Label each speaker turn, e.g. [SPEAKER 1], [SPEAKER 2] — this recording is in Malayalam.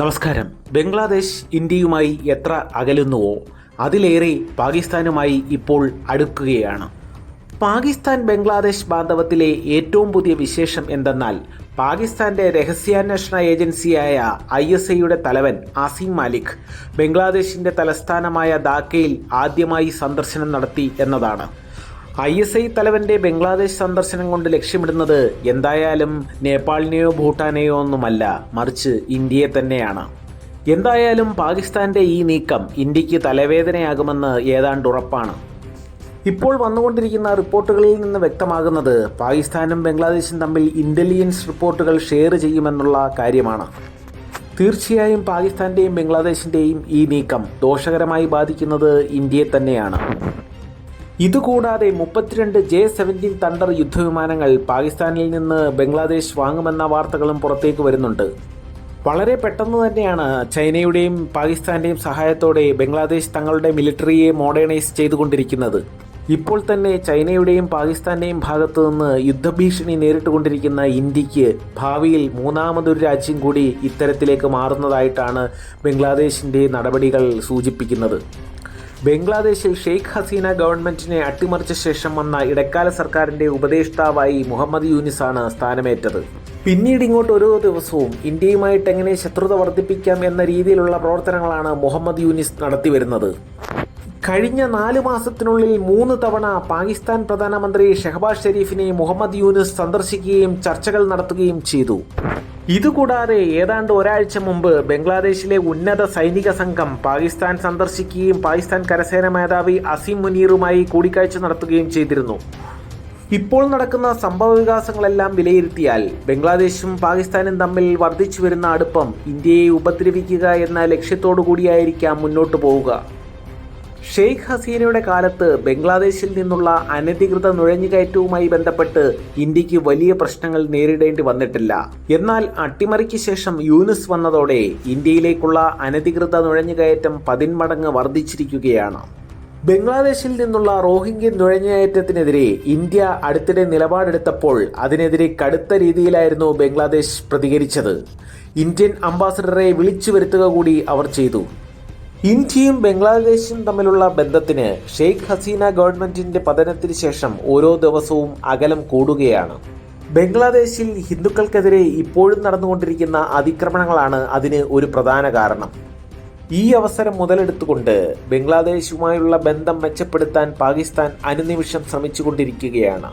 [SPEAKER 1] നമസ്കാരം. ബംഗ്ലാദേശ് ഇന്ത്യയുമായി എത്ര അകലുന്നുവോ അതിലേറെ പാകിസ്ഥാനുമായി ഇപ്പോൾ അടുക്കുകയാണ്. പാകിസ്ഥാൻ ബംഗ്ലാദേശ് ബാന്ധവത്തിലെ ഏറ്റവും പുതിയ വിശേഷം എന്തെന്നാൽ പാകിസ്ഥാന്റെ രഹസ്യാന്വേഷണ ഏജൻസിയായ ISIയുടെ തലവൻ അസീം മാലിക് ബംഗ്ലാദേശിന്റെ തലസ്ഥാനമായ ധാക്കയിൽ ആദ്യമായി സന്ദർശനം നടത്തി എന്നതാണ്. ISI തലവന്റെ ബംഗ്ലാദേശ് സന്ദർശനം കൊണ്ട് ലക്ഷ്യമിടുന്നത് എന്തായാലും നേപ്പാളിനെയോ ഭൂട്ടാനെയോ ഒന്നുമല്ല, മറിച്ച് ഇന്ത്യയെ തന്നെയാണ്. എന്തായാലും പാകിസ്ഥാന്റെ ഈ നീക്കം ഇന്ത്യക്ക് തലവേദനയാകുമെന്ന് ഏതാണ്ട് ഉറപ്പാണ്. ഇപ്പോൾ വന്നുകൊണ്ടിരിക്കുന്ന റിപ്പോർട്ടുകളിൽ നിന്ന് വ്യക്തമാകുന്നത് പാകിസ്ഥാനും ബംഗ്ലാദേശും തമ്മിൽ ഇന്റലിജൻസ് റിപ്പോർട്ടുകൾ ഷെയർ ചെയ്യുമെന്നുള്ള കാര്യമാണ്. തീർച്ചയായും പാകിസ്ഥാന്റെയും ബംഗ്ലാദേശിന്റെയും ഈ നീക്കം ദോഷകരമായി ബാധിക്കുന്നത് ഇന്ത്യയെ തന്നെയാണ്. ഇതുകൂടാതെ 32 J-17 തണ്ടർ യുദ്ധവിമാനങ്ങൾ പാകിസ്ഥാനിൽ നിന്ന് ബംഗ്ലാദേശ് വാങ്ങുമെന്ന വാർത്തകളും പുറത്തേക്ക് വരുന്നുണ്ട്. വളരെ പെട്ടെന്ന് തന്നെയാണ് ചൈനയുടെയും പാകിസ്ഥാന്റെയും സഹായത്തോടെ ബംഗ്ലാദേശ് തങ്ങളുടെ മിലിറ്ററിയെ മോഡേണൈസ് ചെയ്തുകൊണ്ടിരിക്കുന്നത്. ഇപ്പോൾ തന്നെ ചൈനയുടെയും പാകിസ്ഥാന്റെയും ഭാഗത്തു നിന്ന് യുദ്ധഭീഷണി നേരിട്ടുകൊണ്ടിരിക്കുന്ന ഇന്ത്യക്ക് ഭാവിയിൽ മൂന്നാമതൊരു രാജ്യം കൂടി ഇത്തരത്തിലേക്ക് മാറുന്നതായിട്ടാണ് ബംഗ്ലാദേശിന്റെ നടപടികൾ സൂചിപ്പിക്കുന്നത്. ബംഗ്ലാദേശിൽ ഷെയ്ഖ് ഹസീന ഗവൺമെന്റിനെ അട്ടിമറിച്ച ശേഷം വന്ന ഇടക്കാല സർക്കാരിന്റെ ഉപദേഷ്ടാവായി മുഹമ്മദ് യൂനിസാണ് സ്ഥാനമേറ്റത്. പിന്നീട് ഇങ്ങോട്ട് ഓരോ ദിവസവും ഇന്ത്യയുമായിട്ട് എങ്ങനെ ശത്രുത വർദ്ധിപ്പിക്കാം എന്ന രീതിയിലുള്ള പ്രവർത്തനങ്ങളാണ് മുഹമ്മദ് യൂനിസ് നടത്തിവരുന്നത്. കഴിഞ്ഞ 4 മാസത്തിനുള്ളിൽ 3 തവണ പാകിസ്ഥാൻ പ്രധാനമന്ത്രി ഷെഹബാസ് ഷെരീഫിനെ മുഹമ്മദ് യൂനിസ് സന്ദർശിക്കുകയും ചർച്ചകൾ നടത്തുകയും ചെയ്തു. ഇതുകൂടാതെ ഏതാണ്ട് ഒരാഴ്ച മുമ്പ് ബംഗ്ലാദേശിലെ ഉന്നത സൈനിക സംഘം പാകിസ്ഥാൻ സന്ദർശിക്കുകയും പാകിസ്ഥാൻ കരസേന മേധാവി അസീം മുനീറുമായി കൂടിക്കാഴ്ച നടത്തുകയും ചെയ്തിരുന്നു. ഇപ്പോൾ നടക്കുന്ന സംഭവ വികാസങ്ങളെല്ലാം വിലയിരുത്തിയാൽ ബംഗ്ലാദേശും പാകിസ്ഥാനും തമ്മിൽ വർദ്ധിച്ചു വരുന്ന അടുപ്പം ഇന്ത്യയെ ഉപദ്രവിക്കുക എന്ന ലക്ഷ്യത്തോടു കൂടിയായിരിക്കാം മുന്നോട്ടു പോവുക. ഷെയ്ഖ് ഹസീനയുടെ കാലത്ത് ബംഗ്ലാദേശിൽ നിന്നുള്ള അനധികൃത നുഴഞ്ഞുകയറ്റവുമായി ബന്ധപ്പെട്ട് ഇന്ത്യക്ക് വലിയ പ്രശ്നങ്ങൾ നേരിടേണ്ടി വന്നിട്ടില്ല. എന്നാൽ അട്ടിമറിക്ക് ശേഷം യൂനിസ് വന്നതോടെ ഇന്ത്യയിലേക്കുള്ള അനധികൃത നുഴഞ്ഞുകയറ്റം 10 മടങ്ങ് വർദ്ധിച്ചിരിക്കുകയാണ്. ബംഗ്ലാദേശിൽ നിന്നുള്ള റോഹിംഗ്യൻ നുഴഞ്ഞുകയറ്റത്തിനെതിരെ ഇന്ത്യ അടുത്തിടെ നിലപാടെടുത്തപ്പോൾ അതിനെതിരെ കടുത്ത രീതിയിലായിരുന്നു ബംഗ്ലാദേശ് പ്രതികരിച്ചത്. ഇന്ത്യൻ അംബാസഡറെ വിളിച്ചു വരുത്തുക കൂടി അവർ ചെയ്തു. ഇന്ത്യയും ബംഗ്ലാദേശും തമ്മിലുള്ള ബന്ധത്തിന് ഷെയ്ഖ് ഹസീന ഗവൺമെന്റിന്റെ പതനത്തിന് ശേഷം ഓരോ ദിവസവും അകലം കൂടുകയാണ്. ബംഗ്ലാദേശിൽ ഹിന്ദുക്കൾക്കെതിരെ ഇപ്പോഴും നടന്നുകൊണ്ടിരിക്കുന്ന അതിക്രമണങ്ങളാണ് അതിന് ഒരു പ്രധാന കാരണം. ഈ അവസരം മുതലെടുത്തുകൊണ്ട് ബംഗ്ലാദേശുമായുള്ള ബന്ധം മെച്ചപ്പെടുത്താൻ പാകിസ്ഥാൻ അനുനിമിഷം ശ്രമിച്ചുകൊണ്ടിരിക്കുകയാണ്.